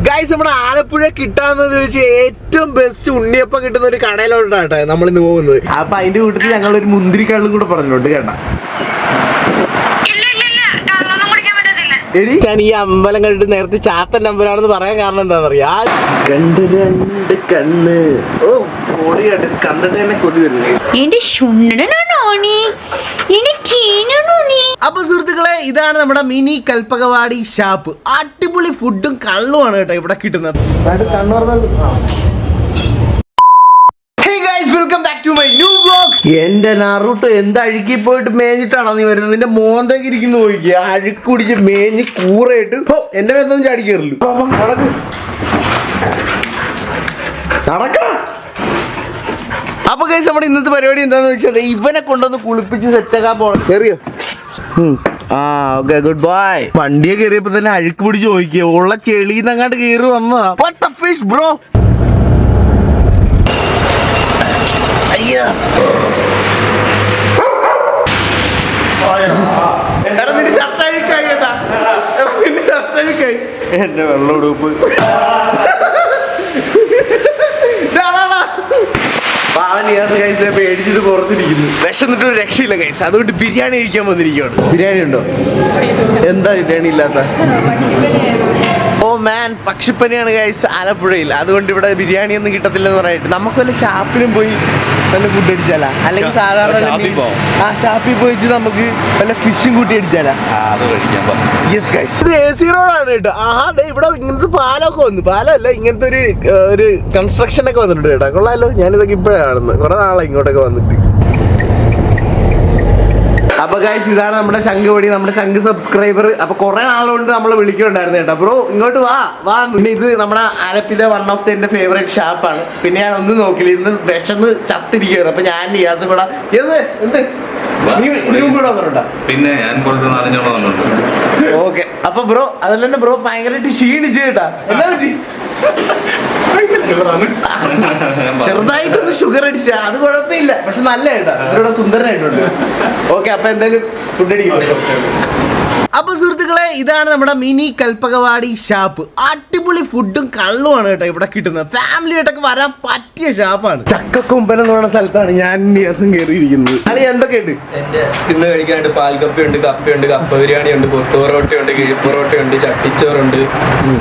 Guys, നമ്മുടെ ആലപ്പുഴ കിട്ടാന്ന് വെച്ച് ഏറ്റവും ബെസ്റ്റ് ഉണ്ണിയപ്പം കിട്ടുന്ന ഒരു കടയിലോട്ടാട്ടെ നമ്മൾ ഇന്ന് പോകുന്നത്. അപ്പൊ അതിന്റെ കൂട്ടത്തിൽ ഞങ്ങൾ ഒരു മുന്തിരിക്കള്ളും കൂടെ പറഞ്ഞോണ്ട് കേട്ടാ. ഞാൻ ഈ അമ്പലം കണ്ടിട്ട് നേരത്തെ ചാത്തൻ നമ്പരാണെന്ന് പറയാൻ കാരണം എന്താണെന്നറിയാ, രണ്ട് രണ്ട് കണ്ണ്. ഓ പൊടി കണ്ടിട്ട് തന്നെ കൊതി വരുന്നത്. അപ്പൊ സുഹൃത്തുക്കളെ, ഇതാണ് നമ്മുടെ മിനി കൽപ്പകവാടി ഷാപ്പ്. അടിപൊളി ഫുഡും കള്ളുമാണ് കേട്ടോ ഇവിടെ കിട്ടുന്നത്. എന്റെ നറുട്ടോ, എന്താ അഴുക്കി പോയിട്ട് മേഞ്ഞിട്ടാണോ നീ വരുന്നത്? നിന്റെ മോന്തേക്ക് ഇരിക്കുന്നു നോക്കിയ അഴുക്ക് കുടിച്ച് മേഞ്ഞ് കൂറായിട്ട് എന്റെ മേത്തൊന്നും ചാടി കയറില്ല. അപ്പൊ ഗൈസ്, നമ്മുടെ ഇന്നത്തെ പരിപാടി എന്താന്ന് വെച്ചാൽ ഇവനെ കൊണ്ടൊന്ന് കുളിപ്പിച്ച് സെറ്റാക്കാൻ പോകണം. കയറിയോ? Okay, good bye. വണ്ടിയെ കയറിയപ്പോ തന്നെ അഴുക്ക് പിടിച്ച് നോക്കിയ ഉള്ള ചെളിന്നങ്ങാണ്ട് കയറി വന്നതാ. What the fish bro. അയ്യോ, എന്റെ വെള്ളം ഉടുപ്പ് പേടിച്ചിട്ട് പുറത്തിരിക്കുന്നു. വിശന്നിട്ട് ഒരു രക്ഷയില്ല ഗൈസ്, അതുകൊണ്ട് ബിരിയാണി കഴിക്കാൻ വന്നിരിക്കുകയാണ്. ബിരിയാണി ഉണ്ടോ? എന്താ ബിരിയാണി ഇല്ലാത്ത? ഓ മാൻ, പക്ഷിപ്പനിയാണ് ഗൈസ് ആലപ്പുഴയിൽ. അതുകൊണ്ട് ഇവിടെ ബിരിയാണി ഒന്നും കിട്ടത്തില്ലെന്ന് പറഞ്ഞിട്ട് നമുക്ക് വല്ല ഷാപ്പിലും പോയി വല്ല ഫുഡ് അടിച്ചാലാ, അല്ലെങ്കിൽ സാധാരണ ഷാപ്പിൽ പോയിച്ച് നമുക്ക് വല്ല ഫിഷും കൂട്ടി അടിച്ചാലാ. യെസ് ഗൈസ്, ഇത് AC റോഡാണ് കേട്ടോ. ഇവിടെ ഇങ്ങനത്തെ പാലമൊക്കെ വന്നു. പാലമല്ല, ഇങ്ങനത്തെ ഒരു കൺസ്ട്രക്ഷൻ ഒക്കെ വന്നിട്ടുണ്ട് കേട്ടോ. കൊള്ളാമല്ലോ. ഞാനിതൊക്കെ ഇപ്പോഴാണ് കാണുന്നത്, കുറെ നാളെ ഇങ്ങോട്ടൊക്കെ വന്നിട്ട്. അപ്പൊ ഗൈസ്, ഇതാണ് നമ്മുടെ ശംഖുപൊടി, നമ്മുടെ ശംഖ് സബ്സ്ക്രൈബർ. അപ്പൊ കുറെ നാളുകൊണ്ട് നമ്മൾ വിളിക്കുന്നുണ്ടായിരുന്നു കേട്ടോ. ബ്രോ ഇങ്ങോട്ട് വാ. പിന്നെ ഇത് നമ്മുടെ ആലപ്പിലെ വൺ ഓഫ് ദ എന്റെ ഫേവറേറ്റ് ഷാപ്പാണ്. പിന്നെ ഞാൻ ഒന്നും നോക്കില്ല, ഇന്ന് വിശന്ന് ചത്തിരിക്കുകയാണ്. അപ്പൊ ഞാൻ നിയാസും കൂടെ എന്ത് പിന്നെ ഞാൻ ഓക്കെ. അപ്പൊ ബ്രോ അതല്ല തന്നെ ബ്രോ ഭയങ്കരമായിട്ട് ക്ഷീണിച്ചു കേട്ടാ. എന്താ പറ്റി? ചെറുതായിട്ടൊന്ന് ഷുഗർ അടിച്ച, അത് കുഴപ്പമില്ല. പക്ഷെ നല്ല കേട്ടാ, ഇതിലൂടെ സുന്ദരനായിട്ടുണ്ട്. ഓക്കെ, അപ്പൊ എന്തായാലും ഫുഡ് അടിക്കും. അപ്പൊ സുഹൃത്തുക്കളെ, ഇതാണ് നമ്മുടെ മിനി കൽപ്പകവാടി ഷാപ്പ്. അടിപൊളി ഫുഡും കള്ളുമാണ് കേട്ടോ ഇവിടെ കിട്ടുന്നത്. ഫാമിലി ആയിട്ടൊക്കെ വരാൻ പറ്റിയ ഷാപ്പാണ്. ചക്കക്കൊമ്പൻ എന്ന് പറയുന്ന സ്ഥലത്താണ് ഞാൻ ദിവസം കയറിയിരിക്കുന്നത്. അല്ലെ എന്തൊക്കെയുണ്ട് ഇന്ന് കഴിക്കാനായിട്ട്? പാൽക്കപ്പയുണ്ട്, കപ്പയുണ്ട്, കപ്പ ബിരിയാണി ഉണ്ട്, കൊത്തുപൊറോട്ടയുണ്ട്, കിഴിപ്പൊറോട്ടയുണ്ട്, ചട്ടിച്ചോറുണ്ട്,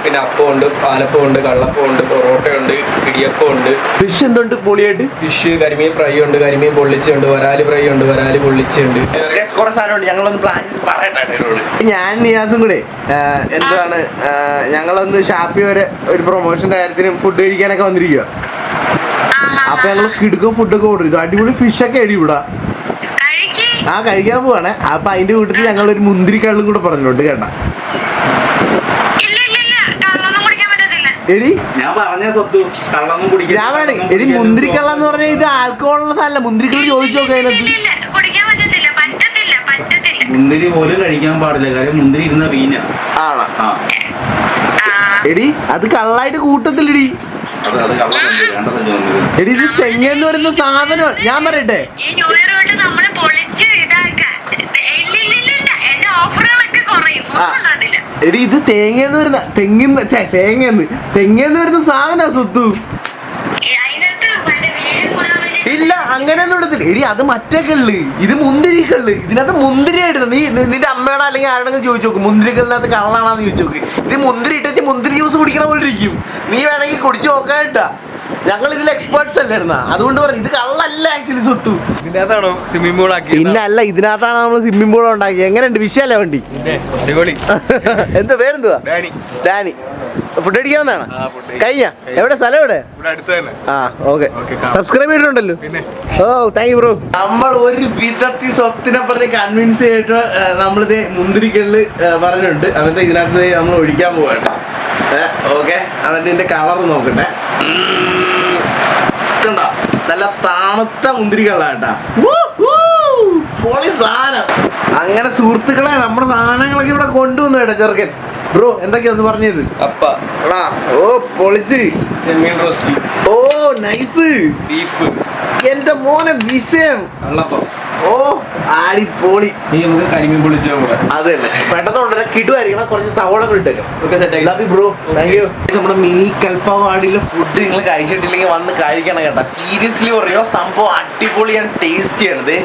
പിന്നെ അപ്പമുണ്ട്, പാലപ്പമുണ്ട്, കള്ളപ്പമുണ്ട്, പൊറോട്ടയുണ്ട്, ഇടിയപ്പമുണ്ട്. ഫിഷ് എന്തുണ്ട് പൊളിയായിട്ട്? ഫിഷ് കരിമീൻ ഫ്രൈ ഉണ്ട്, കരിമീൻ പൊള്ളിച്ചുണ്ട്, വരാല് ഫ്രൈ ഉണ്ട്, വരാല് പൊള്ളിച്ചുണ്ട്. കുറെ സാധനമുണ്ട്. ഞങ്ങളൊന്ന് പ്ലാൻ ചെയ്ത് പറയട്ടെ. ഞാൻ നിയാസും കൂടെ എന്താണ്, ഞങ്ങളൊന്ന് ഷാപ്പി വരെ ഒരു പ്രൊമോഷന്റെ കാര്യത്തിന് ഫുഡ് കഴിക്കാനൊക്കെ വന്നിരിക്കുക. അപ്പൊ ഞങ്ങള് കിടുക്ക ഫുഡൊക്കെ ഓർഡർ ചെയ്തു. അടിപൊളി ഫിഷൊക്കെ അടി ഇവിടെ കഴിക്കാൻ പോവാണ്. അപ്പൊ അതിന്റെ കൂട്ടത്തിൽ ഞങ്ങൾ ഒരു മുന്തിരിക്കള്ളും കൂടെ പറഞ്ഞോണ്ട് കേട്ടാ. എടി ഞാൻ പറഞ്ഞ സ്വത്ത് കള്ളൊന്നും കുടിക്കാൻ എടി, മുന്തിരിക്കള്ള എന്ന് പറഞ്ഞാൽ ഇത് ആൽക്കഹോളുള്ളതല്ല. മുന്തിരിക്കള്ള് ചോദിച്ചു നോക്കാം. മുന്തിരി പോലും കഴിക്കാൻ പാടില്ല, കാര്യം മുന്തിരി ഇരുന്ന വീന ആണോ? എടി അത് കള്ളായിട്ട് കൂട്ടത്തില്ലടി. എടി ഇത് തെങ്ങെന്ന് വരുന്ന സാധനം. ഞാൻ പറയട്ടെ, എടി ഇത് തേങ്ങന്ന് വരുന്ന തെങ്ങെന്ന് വരുന്ന സാധന സ്വത്തു. ഇല്ല, അങ്ങനെയൊന്നും എടുത്തില്ല. എടി അത് മറ്റേ കള്ള്, ഇത് മുന്തിരി കള്ള്. ഇതിനകത്ത് മുന്തിരി ആയിട്ട് നീ നിന്റെ അമ്മയോട് അല്ലെങ്കിൽ ആരോടെങ്കിലും ചോദിച്ചു നോക്ക്, മുന്തിരി കള്ളിനകത്ത് കള്ളാണെന്ന് ചോദിച്ചു നോക്ക്. ഇത് മുന്തിരി ഇട്ടിട്ട് മുന്തിരി ജ്യൂസ് കുടിക്കണ പോലെ ഇരിക്കും. നീ വേണമെങ്കിൽ കുടിച്ചു നോക്കാനായിട്ടാ. ഞങ്ങൾ ഇതിൽ എക്സ്പേർട്സ് അല്ലായിരുന്ന, അതുകൊണ്ട് പറഞ്ഞു ഇത് കള്ളല്ല ആക്ച്വലി സ്വത്തു. ഇതിനകത്താണോ സ്വിമ്മിംഗ് പൂൾ ആക്കി? പിന്നെ അല്ല, ഇതിനകത്താണ് നമ്മൾ സ്വിമ്മിംഗ് പൂൾ ഉണ്ടാക്കി. എങ്ങനെയുണ്ട്? വിഷയല്ലേ വണ്ടി? എന്താ പേരെന്തുവാ? ഡാനി. ഫുഡ് അടിക്കാവുന്നതാണ്. കഴിഞ്ഞ എവിടെ സ്ഥലം? എവിടെ? ഓക്കെ. സബ്സ്ക്രൈബ് ചെയ്തിട്ടുണ്ടല്ലോ. Oh thank you bro. നമ്മൾ ഒരു വിധത്തിൽ സ്വത്തിനെ പറഞ്ഞ് കൺവിൻസ് ചെയ്തിട്ട് നമ്മളിത് മുന്തിരിക്കല്ല് പറഞ്ഞിട്ടുണ്ട്. എന്നിട്ട് ഇതിനകത്ത് നമ്മൾ ഒഴിക്കാൻ പോവാണ്. ഓക്കെ, എന്നിട്ട് ഇതിന്റെ കളർ നോക്കട്ടെ. കണ്ടോ, നല്ല തണുത്ത മുന്തിരിക്കള്ളാട്ടാ. പൊളി സാധനം. അങ്ങനെ സുഹൃത്തുക്കളെ, നമ്മുടെ സാധനങ്ങളൊക്കെ ഇവിടെ കൊണ്ടുവന്നു കേട്ടോ ചെറുക്കൻ. ബ്രോ എന്തൊക്കെയാ ഒന്ന് പറഞ്ഞത്? ഓ പൊളിച്ച്. ചെമ്മീൻ റോസ്റ്റ്. ഓ നൈസ്. ബീഫ്. എന്റെ മോനെ വിഷയം. കള്ളപ്പം. ഓ അടിപൊളി. നീ നമുക്ക് കരിമീൻ പൊളിച്ചോ അത് തന്നെ പെട്ടെന്ന് കൊണ്ടുവരാൻ കിടുവായിരിക്കണം. കുറച്ച് സവോള ഇട്ടേക്കാം. ഒക്കെ set love bro, thank U. നമ്മുടെ മിനി കൽപ്പവാടിയിലെ ഫുഡ് നിങ്ങൾ കഴിച്ചിട്ടില്ലെങ്കിൽ വന്ന് കഴിക്കണം കേട്ടോ. സീരിയസ്ലി പറയോ, സംഭവം അടിപൊളിയാണ്, ടേസ്റ്റിയാണിത്.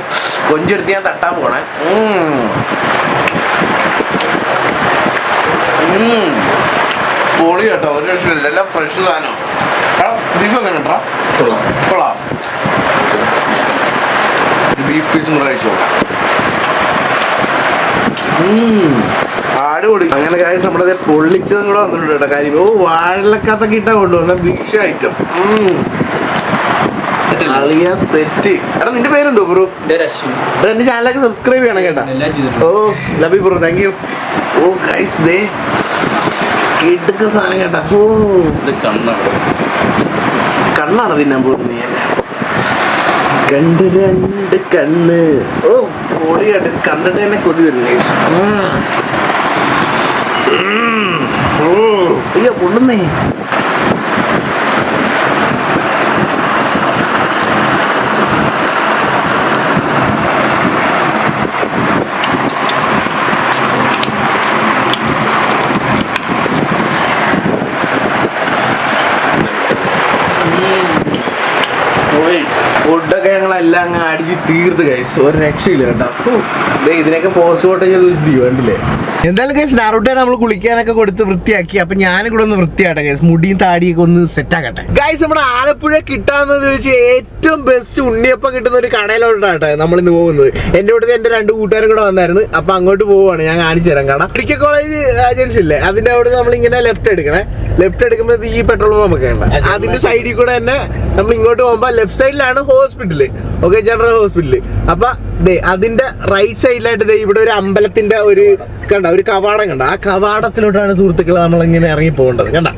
കൊഞ്ചെടുത്ത് ഞാൻ തട്ടാൻ പോണേ. പൊളി കേട്ടോ, ഒരു ലക്ഷമില്ല, എല്ലാം ഫ്രഷ് സാധനം. ബീഫ് എങ്ങനെ കേട്ടോ? കൊള്ളാം. ബീഫ് പീസും കൂടെ കഴിച്ചു നോക്കാം. അടിപൊളി. അങ്ങനെ കാര്യം നമ്മുടെ പൊള്ളിച്ചതും കൂടെ വന്നിട്ടുണ്ട് കേട്ടോ. കാര്യം ഓ വാഴലക്കത്തൊക്കെ ഇട്ടാ കൊണ്ടുവന്ന വിഷ ഐറ്റം. സെറ്റ്. എടാ നിന്റെ പേരെന്തോ ബ്രോ? എന്റെ ചാനലൊക്കെ സബ്സ്ക്രൈബ് ചെയ്യണം കേട്ടാ. Oh love bro, thank you. Oh guys ദേ കിടക്കുന്ന സാധനം കേട്ടാ. ഓ കണ്ണാണ് തിന്നാൻ പോകുന്നത് നീ അല്ലേ? കണ്ട് രണ്ട് കണ്ണ്. ഓ പൊളി കേട്ടോ, ഇത് കണ്ടിട്ട് തന്നെ കൊതി വരുന്നു. അയ്യോ കൊള്ളുന്നേ. ഫുഡൊക്കെ ഞങ്ങളെല്ലാം അങ്ങ് അടിച്ച് തീർത്ത് കഴിച്ചു. ഒരു രക്ഷയില്ല കേട്ടോ. ഇതിനൊക്കെ പോസ്റ്റ് ഫോട്ടോ ചെയ്ത് വെച്ചിരിക്കും കണ്ടില്ലേ. എന്തായാലും കേസ് നാറൂട്ടേ നമ്മൾ കുളിക്കാനൊക്കെ കൊടുത്ത് വൃത്തിയാക്കി. അപ്പൊ ഞാനും കൂടെ ഒന്ന് വൃത്തിയാട്ടെ കേസ്, മുടിയും താടിയൊക്കെ ഒന്ന് സെറ്റ് ആക്കട്ടെ. ഗൈസ് നമ്മുടെ ആലപ്പുഴ കിട്ടാന്ന് വെച്ച് ഏറ്റവും ബെസ്റ്റ് ഉണ്ണിയപ്പം കിട്ടുന്ന ഒരു കടയിലോട്ടാട്ടെ നമ്മളിന്ന് പോകുന്നത്. എന്റെ കൂടെ എന്റെ 2 കൂട്ടുകാരും കൂടെ വന്നായിരുന്നു. അപ്പൊ അങ്ങോട്ട് പോവാണ്, ഞാൻ കാണിച്ചു തരാം. കട മെഡിക്കൽ കോളേജ് ജംഗ്ഷൻ ഇല്ലേ, അതിന്റെ അവിടെ നമ്മളിങ്ങനെ ലെഫ്റ്റ് എടുക്കണേ. ലെഫ്റ്റ് എടുക്കുമ്പോൾ ഈ പെട്രോൾ പമ്പ് ഒക്കെ ഉണ്ട്. അതിന്റെ സൈഡിൽ കൂടെ തന്നെ നമ്മൾ ഇങ്ങോട്ട് പോകുമ്പോ ലെഫ്റ്റ് സൈഡിലാണ് ഹോസ്പിറ്റല്, ഓക്കെ ജനറൽ ഹോസ്പിറ്റല്. അപ്പൊ അതിന്റെ റൈറ്റ് സൈഡിലായിട്ട് ഇവിടെ ഒരു അമ്പലത്തിന്റെ ഒരു കണ്ട ഒരു കവാടം കണ്ട. ആ കവാടത്തിലോട്ടാണ് സുഹൃത്തുക്കളെ നമ്മളിങ്ങനെ ഇറങ്ങി പോകേണ്ടത്. കണ്ട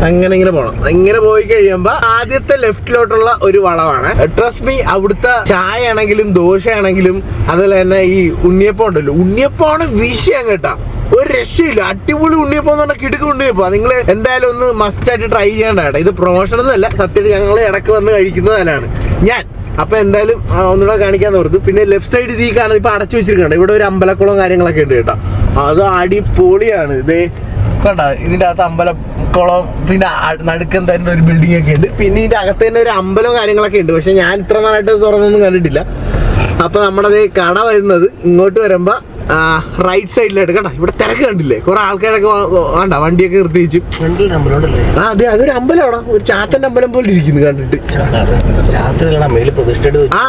അങ്ങനെ ഇങ്ങനെ പോകണം. ഇങ്ങനെ പോയി കഴിയുമ്പോ ആദ്യത്തെ ലെഫ്റ്റിലോട്ടുള്ള ഒരു വളവാണ്. ട്രസ്റ്റ് മീ, അവിടുത്തെ ചായ ആണെങ്കിലും ദോശയാണെങ്കിലും അതുപോലെ തന്നെ ഈ ഉണ്ണിയപ്പം ഉണ്ടല്ലോ, ഉണ്ണിയപ്പമാണ് വിഷയം കേട്ടാ. ഒരു രക്ഷയില്ല, അടിപൊളി ഉണ്ണിയപ്പം എന്ന് പറഞ്ഞാൽ കിടുക്ക് ഉണ്ണിയപ്പം. നിങ്ങൾ എന്തായാലും ഒന്ന് മസ്റ്റ് ആയിട്ട് ട്രൈ ചെയ്യേണ്ട കേട്ടോ. ഇത് പ്രൊമോഷൻ ഒന്നുമല്ല, സത്യമായിട്ട് ഞങ്ങൾ ഇടക്ക് വന്ന് കഴിക്കുന്നതിനാണ് ഞാൻ. അപ്പൊ എന്തായാലും ഒന്നുകൂടെ കാണിക്കാന്ന് ഓർത്തു. പിന്നെ ലെഫ്റ്റ് സൈഡ് ഈ കാണുന്നത് ഇപ്പൊ അടച്ചു വെച്ചിരിക്കണ്ട. ഇവിടെ ഒരു അമ്പലക്കുളം കാര്യങ്ങളൊക്കെ ഉണ്ട് കേട്ടോ. അത് അടിപൊളിയാണ്. ഇതേ കണ്ട, ഇതിന്റെ അകത്ത് അമ്പലക്കുളം, പിന്നെ നടുക്കം തന്നെ ഒരു ബിൽഡിംഗ് ഒക്കെ ഉണ്ട്. പിന്നെ ഇതിന്റെ അകത്ത് തന്നെ ഒരു അമ്പലവും കാര്യങ്ങളൊക്കെ ഉണ്ട്. പക്ഷെ ഞാൻ ഇത്ര നാളായിട്ട് തുറന്നൊന്നും കണ്ടിട്ടില്ല. അപ്പൊ നമ്മുടെ കട വരുന്നത് ഇങ്ങോട്ട് വരുമ്പോ റൈറ്റ് സൈഡിലായിട്ട് കണ്ട. ഇവിടെ തിരക്ക് കണ്ടില്ലേ, കുറെ ആൾക്കാരൊക്കെ വേണ്ട വണ്ടിയൊക്കെ നിർത്തിച്ചു. അതെ, അതൊരു അമ്പലമാണ്, ഒരു ചാത്തന്റെ അമ്പലം പോലെ ഇരിക്കുന്നു കണ്ടിട്ട്.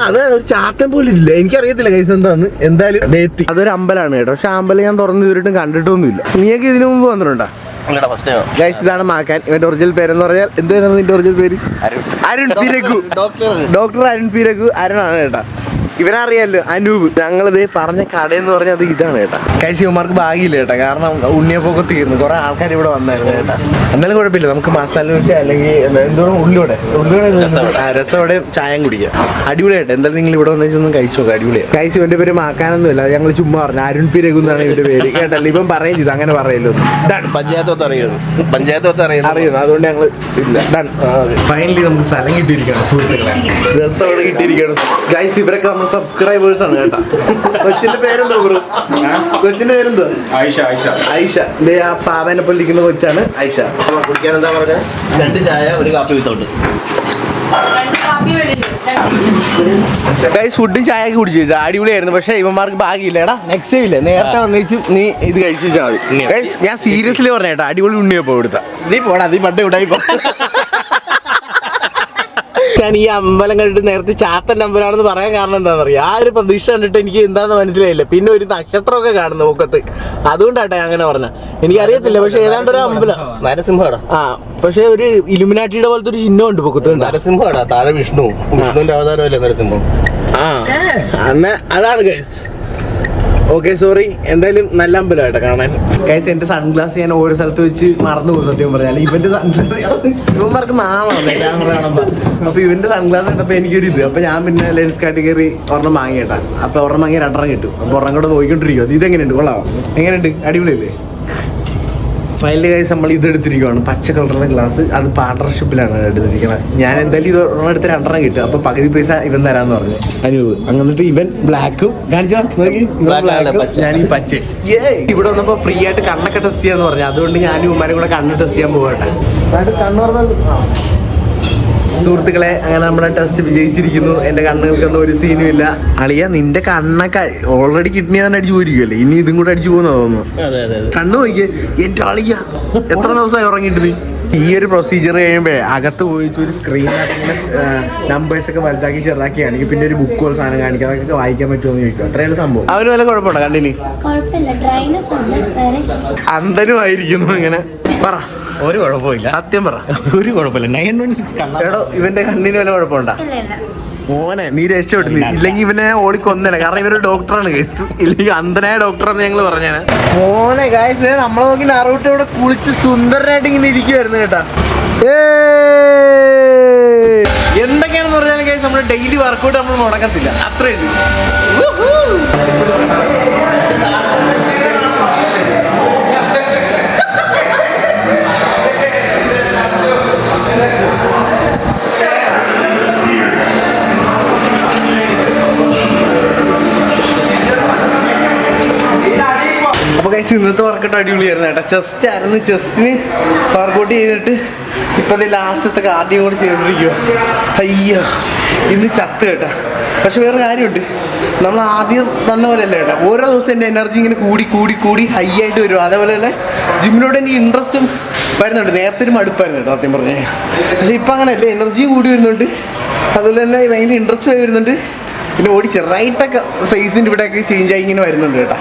അതാണ് ഒരു ചാത്തൻ പോലെ ഇല്ല. എനിക്കറിയത്തില്ല കൈസ് എന്താന്ന്. എന്തായാലും അതൊരു അമ്പലമാണ് കേട്ടോ. പക്ഷെ ആ അമ്പലം ഞാൻ തുറന്നു ഇതുവരെയായിട്ടും കണ്ടിട്ടൊന്നുമില്ല. നീയൊക്കെ ഇതിനു മുമ്പ് വന്നിട്ടുണ്ടോ? ഗൈസ് ഇതാണ് മാക്കാൻ. ഇവന്റെ ഒറിജിനൽ പേരെന്ന് പറഞ്ഞാൽ എന്തായിരുന്നു നിന്റെ ഒറിജിനൽ പേര്? Arun P Raghu. Doctor Arun P Raghu. അരുണാണ് കേട്ടാ. ഇവനറിയാലോ, അനൂപ്. ഞങ്ങളിത് പറഞ്ഞ കടയെന്ന് പറഞ്ഞാൽ അത് ഇതാണ് കേട്ടാ. കൈശിവന്മാർക്ക് ഭാഗ്യമില്ല കേട്ടാ, കാരണം ഉണ്ണിയപ്പൊക്കെ തീർന്നു. കുറെ ആൾക്കാർ ഇവിടെ വന്നായിരുന്നു കേട്ടാ. എന്നാലും കുഴപ്പമില്ല, നമുക്ക് മസാല ദോശ അല്ലെങ്കിൽ എന്തോരം ഉള്ളിയോടെ രസോടെയും ചായം കുടിക്കാം. അടിപൊളിയായിട്ട്. എന്തായാലും നിങ്ങൾ ഇവിടെ വന്നൊന്നും കഴിച്ചു നോക്കാം. അടിപൊളിയാണ്. കഴിച്ചു. ഇവന്റെ പേര് മാക്കാനൊന്നുമില്ല, ഞങ്ങൾ ചുമ്മാ പറഞ്ഞു അരുൺ പി രഘു എന്നാണ് ഇവന്റെ പേര് കേട്ടല്ലോ. ഇപ്പം പറയുകയും ചെയ്തു, അങ്ങനെ പറയല്ലോ. പഞ്ചായത്ത് അറിയുന്നു, അതുകൊണ്ട് ഞങ്ങൾ ഇല്ല. ഡൺ. ഫൈനലി നമുക്ക് സ്ഥലം കിട്ടിയിരിക്കണം സുഹൃത്തുക്കളെ. രസോടെ കിട്ടിയിരിക്കണം ഗൈസ്. ഇവരൊക്കെ നമ്മൾ സബ്സ്ക്രൈബേഴ്സ് ആണ് കേട്ടോ. കൊച്ചിന്റെ പേരെന്തോ ബ്രോ? കൊച്ചിന്റെ പേരെന്തോ? ഐഷ. ആ പാവനെ പൊല്ലിക്കുന്ന കൊച്ചാണ് ഐഷ. കുടിക്കാൻ എന്താ പറഞ്ഞത്? 2 ചായ 1 കാപ്പി വിത്തൗട്ട്. ഫുഡും ചായ ഒക്കെ കുടിച്ചു. അടിപൊളിയായിരുന്നു. പക്ഷെ ഇവന്മാർക്ക് ഭാഗ്യമില്ല. എടാ നെക്സ്റ്റ് ടൈം ഇല്ലേ, നേരത്തെ വന്നേച്ചും നീ ഇത് കഴിച്ചാൽ മതി. ഞാൻ സീരിയസ്ലി പറഞ്ഞേട്ടാ, അടിപൊളി ഉണ്ണിയപ്പോ ഇവിടുത്തെ. നീ പോടാ, നീ പട്ടേ വിടായി പോ. ഞാൻ ഈ അമ്പലം കണ്ടിട്ട് നേരത്തെ ചാത്തന്റെ അമ്പലമാണെന്ന് പറയാൻ കാരണം എന്താണെന്ന് അറിയാം. ആ ഒരു പ്രതീക്ഷ കണ്ടിട്ട് എനിക്ക് എന്താണെന്ന് മനസ്സിലായില്ല. പിന്നെ ഒരു നക്ഷത്രമൊക്കെ കാണുന്നു മുഖത്ത്, അതുകൊണ്ടാട്ടെ അങ്ങനെ പറഞ്ഞ. എനിക്കറിയത്തില്ല, പക്ഷെ ഏതാണ്ട് ഒരു അമ്പലം നരസിംഹടാ. ആ, പക്ഷെ ഒരു ഇലുമിനാറ്റിയുടെ പോലത്തെ ഒരു ചിഹ്നം ഉണ്ട് പൊക്കത്ത്. നരസിംഹടാ, താഴെ വിഷ്ണുവിന്റെ അവതാരമല്ലേ നരസിംഹം. ആ അന്ന് അതാണ് ഗൈസ്. Okay sorry. എന്തായാലും നല്ല അമ്പലമായിട്ട് കാണാൻ. ഗൈസ് എന്റെ സൺഗ്ലാസ് ഞാൻ ഓരോ സ്ഥലത്ത് വെച്ച് മറന്നു പോകും സത്യം പറഞ്ഞാൽ. ഇവന്റെ സൺഗ്ലാസ് ഇവന്മാർക്ക് നാളാണ് ക്യാമറ കാണുമ്പോ. അപ്പൊ ഇവന്റെ സൺഗ്ലാസ് കണ്ടപ്പോ എനിക്കൊരു ഇത്. അപ്പൊ ഞാൻ പിന്നെ ലെൻസ് കാട്ടി കയറി ഒരെണ്ണം വാങ്ങിയിട്ടാ. അപ്പൊ ഒരെണ്ണം വാങ്ങി 2 കിട്ടും. അപ്പൊ ഒരെണ്ണം കൂടെ നോക്കിക്കൊണ്ടിരിക്കും. അത് ഇതെങ്ങനെയുണ്ട്? കൊള്ളാമോ? എങ്ങനെയുണ്ട്? അടിപൊളിയല്ലേ? ഫൈനലി ഗൈസ് നമ്മൾ ഇത് എടുത്തിരിക്കുകയാണ്, പച്ച കളറുള്ള ഗ്ലാസ്. അത് പാർട്ണർഷിപ്പിലാണ് എടുത്തിരിക്കുന്നത്. ഞാൻ എന്തായാലും ഇത് ഒരെടുത്ത് 2 കിട്ടും. അപ്പൊ പകുതി പൈസ ഇവൻ തരാന്ന് പറഞ്ഞു അനൂപ്. എന്നിട്ട് ഇവൻ ബ്ലാക്കും കാണിച്ചാ നോക്കി, ഇവൻ ബ്ലാക്കും ഞാൻ ഈ പച്ച. ഇവിടെ വന്നപ്പോ ഫ്രീ ആയിട്ട് കണ്ണൊക്കെ ടെസ്റ്റ് ചെയ്യാന്ന് പറഞ്ഞു. അതുകൊണ്ട് ഞാനും ഉമ്മാരും കൂടെ കണ്ണ് ടെസ്റ്റ് ചെയ്യാൻ പോകട്ടെ. കണ്ണ് പറഞ്ഞാൽ സുഹൃത്തുക്കളെ, അങ്ങനെ നമ്മുടെ ടെസ്റ്റ് വിജയിച്ചിരിക്കുന്നു. എന്റെ കണ്ണുകൾക്കൊന്നും ഒരു സീനും ഇല്ല. അളിയ നിന്റെ കണ്ണൊക്കെ ഓൾറെഡി കിഡ്നി തന്നെ അടിച്ചു പോയിരിക്കുമല്ലേ, ഇനി ഇതും കൂടെ അടിച്ചു പോകുന്ന തോന്നുന്നു. കണ്ണു നോക്കിയേ എന്റെ അളിയ, എത്ര ദിവസമായി ഉറങ്ങിയിട്ട് നീ? ഈ ഒരു പ്രൊസീജിയർ കഴിയുമ്പോഴേ അകത്ത് പോയിട്ട് ഒരു സ്ക്രീനകത്ത് ഇങ്ങനെ നമ്പേഴ്സ് ഒക്കെ വലുതാക്കി ചെറുതാക്കി കാണിക്കും. പിന്നെ ഒരു ബുക്ക് പോലെ സാധനം കാണിക്കും. അതൊക്കെ വായിക്കാൻ പറ്റുമോ ചോദിക്കും. അത്രയുള്ള സംഭവം. അവന് വല്ല കുഴപ്പമുണ്ടോ കണ്ണിന്? അന്ധനുമായിരിക്കുന്നു. ഇങ്ങനെ പറ, ഒരു കുഴപ്പമില്ല. സത്യം പറ, ഒരു കുഴപ്പമില്ല. 916 എടോ ഇവന്റെ കണ്ണിന് വല്ല കുഴപ്പമുണ്ടോ? മോനെ നീ രക്ഷപ്പെട്ടില്ല. ഇല്ലെങ്കിൽ ഇവനെ ഓടിക്കൊന്നേനെ. കാരണം ഇവര് ഡോക്ടറാണ് കേസ്. ഇല്ലെങ്കിൽ അന്ധനായ ഡോക്ടറാന്ന് ഞങ്ങള് പറഞ്ഞാണ്. മോനെ കായസ് നമ്മളെ നോക്കി നാറൂട്ടി ഇവിടെ കുളിച്ച് സുന്ദരനായിട്ട് ഇങ്ങനെ ഇരിക്കുവായിരുന്നു കേട്ടാ. എന്തൊക്കെയാണെന്ന് പറഞ്ഞാലും കേസ് നമ്മുടെ ഡെയിലി വർക്കൗട്ട് നമ്മൾ മുടക്കത്തില്ല. അത്രേ ഉള്ളൂ. അപ്പോൾ ഗൈസ് ഇന്നത്തെ വർക്കൗട്ട് അടിപൊളിയായിരുന്നു കേട്ടോ. ചെസ്റ്റ് ആയിരുന്നു. ചെസ്റ്റിന് വർക്കൗട്ട് ചെയ്തിട്ട് ഇപ്പം ലാസ്റ്റത്തെ കാർഡിയോ കൂടി ചെയ്തുകൊണ്ടിരിക്കുക. അയ്യോ ഇന്ന് ചത്ത് കേട്ടോ. പക്ഷെ വേറെ കാര്യമുണ്ട്, നമ്മൾ ആദ്യം വന്ന പോലെയല്ല കേട്ടോ. ഓരോ ദിവസം എൻ്റെ എനർജി ഇങ്ങനെ കൂടി കൂടി കൂടി ഹൈ ആയിട്ട് വരും. അതേപോലെ തന്നെ ജിമ്മിനോട് എനിക്ക് ഇൻട്രസ്റ്റും വരുന്നുണ്ട്. നേരത്തെ ഒരു മടുപ്പായിരുന്നു കേട്ടോ സത്യം പറഞ്ഞേ. പക്ഷെ ഇപ്പം അങ്ങനെയല്ല, എനർജിയും കൂടി വരുന്നുണ്ട്. അതുപോലെ തന്നെ ഭയങ്കര ഇൻട്രസ്റ്റ് ആയി വരുന്നുണ്ട്. പിന്നെ ഓടി ചെറുതായിട്ടൊക്കെ ഫേസിൻ്റെ ഇവിടെയൊക്കെ ചേഞ്ച് ആയി ഇങ്ങനെ വരുന്നുണ്ട് കേട്ടോ.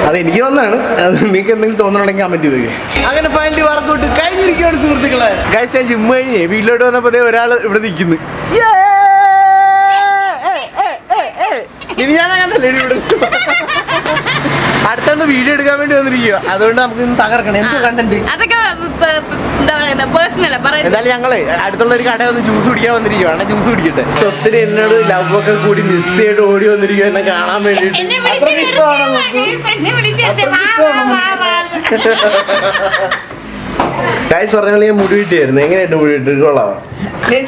അതെനിക്ക് തോന്നാണ്. അത് നിങ്ങൾക്ക് എന്തെങ്കിലും തോന്നണമെങ്കിൽ കമൻറ്റ് ചെയ്തേ. അങ്ങനെ ഫൈനലി വർക്കൗട്ട് കഴിഞ്ഞിരിക്കുകയാണ് സുഹൃത്തുക്കളെ. ഗൈസ് ഞാൻ ജിമ്മ് കഴിഞ്ഞേ വീട്ടിലോട്ട് വന്നപ്പോൾ ഒരാൾ ഇവിടെ നിൽക്കുന്നു. ഇനി ഞാൻ കണ്ടല്ലേ ഇവിടെ അടുത്ത വീഡിയോ എടുക്കാൻ വേണ്ടി വന്നിരിക്കുക. അതുകൊണ്ട് നമുക്ക് ഇന്ന് തകർക്കണം. എന്ത് കണ്ടന്റ് എന്തായാലും ഞങ്ങള് അടുത്തുള്ള ഒരു കട വന്ന് ജ്യൂസ് കുടിക്കാൻ വന്നിരിക്കുകയാണ്. ജ്യൂസ് കുടിക്കട്ടെ. ഒത്തിരി എന്നോട് ലവ് ഒക്കെ കൂടി മിസ് ചെയ്ത് ഓടി വന്നിരിക്കുക എന്നെ കാണാൻ വേണ്ടിട്ട്. ഗൈസ് പറഞ്ഞാൽ ഞാൻ മുടി കിട്ടിയായിരുന്നു. എങ്ങനെയായിട്ട് മുടി കിട്ടി? കൊള്ളാവാ.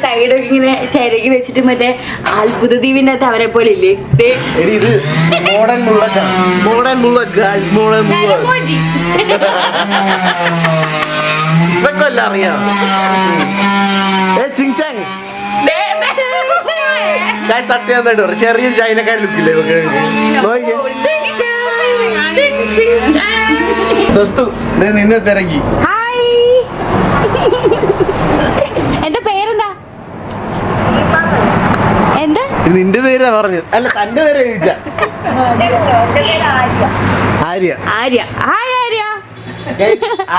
സൈഡൊക്കെ ഇങ്ങനെ ചരകി വെച്ചിട്ട് മറ്റേ അത്ഭുത ദ്വീപിന്റെ അകത്ത് അവരെ പോലെ ഇല്ലേ? ഇത് modern bullet. Modern bullet guys, modern bullet. ഇതൊക്കെ അല്ല അറിയാം. ചിങ്ചാങ് സത്യം ചെറിയൊരു ചൈനക്കാരി ലുക്കില്ലേ സ്വത്തു നിന്നെ തിരക്കി. എന്റെ പേരെന്താ? എന്താ നിന്റെ പേരാ പറഞ്ഞത്? അല്ല തന്റെ പേര് ചോദിച്ച. ആര്യ. ആര്യ. ഹായ് ആര്യ.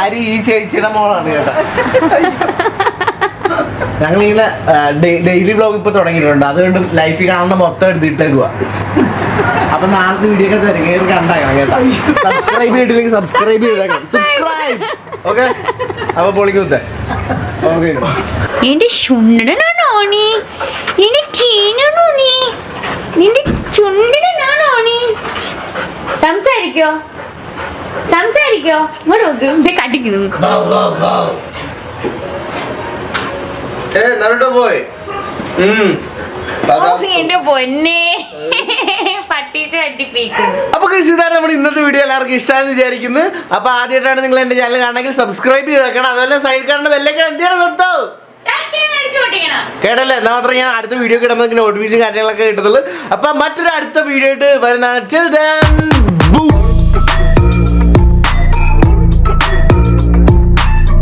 ആര്യ ഈ ചേച്ചിയുടെ മോളാണ് കേട്ടോ. ഞങ്ങളിങ്ങനെ ഡെയിലി വ്ലോഗ് ഇപ്പൊ തുടങ്ങിയിട്ടുണ്ട്. അതുകൊണ്ട് ലൈഫിൽ കാണുന്ന മൊത്തം എടുത്തിട്ടേക്കുക. അപ്പൊ നാളത്തെ വീഡിയോ ഒക്കെ തിരക്കേറി കണ്ടാക്കണം കേട്ടോ. സബ്സ്ക്രൈബ് ചെയ്തിട്ടില്ലെങ്കിൽ സബ്സ്ക്രൈബ് ചെയ്തേക്കണം. സബ്സ്ക്രൈബ്. ഓക്കെ അപ്പൊ പൊളിക്കുത്തെ. ഓക്കെ എന്റെ ചുണ്ടനാണോ നീ? എന്റെ ടീനാണോ നീ? നിന്റെ ചുണ്ടനാണോ നീ? സംസാരിക്കോ? സംസാരിക്കോ? ഇങ്ങോട്ട് നോക്ക്. കട്ടിക്കുന്നു. നരുട്ടോ പോയി. എന്റെ പൊന്നെ പട്ടീട്ട് തട്ടിപ്പിക്കുന്നു. അപ്പൊ ഇതാണ് നമ്മുടെ ഇന്നത്തെ വീഡിയോ. എല്ലാവർക്കും ഇഷ്ടമാണെന്ന് വിചാരിക്കുന്നു. അപ്പൊ ആദ്യമായിട്ടാണ് നിങ്ങൾ എന്റെ ചാനൽ കാണണമെങ്കിൽ സബ്സ്ക്രൈബ് ചെയ്തേക്കണം. അതുപോലെ സൈഡ് കാണുന്ന ബെല്ലൊക്കെ എന്തിനാണ് നിർത്തോ കേട്ടല്ലേ? എന്നാൽ മാത്രമേ ഞാൻ അടുത്ത വീഡിയോ കിട്ടുമ്പോൾ നോട്ടിഫിക്കേഷൻ കാര്യങ്ങളൊക്കെ കിട്ടത്തുള്ളൂ. അപ്പൊ മറ്റൊരു അടുത്ത വീഡിയോ ആയിട്ട് വരുന്നതാണ്.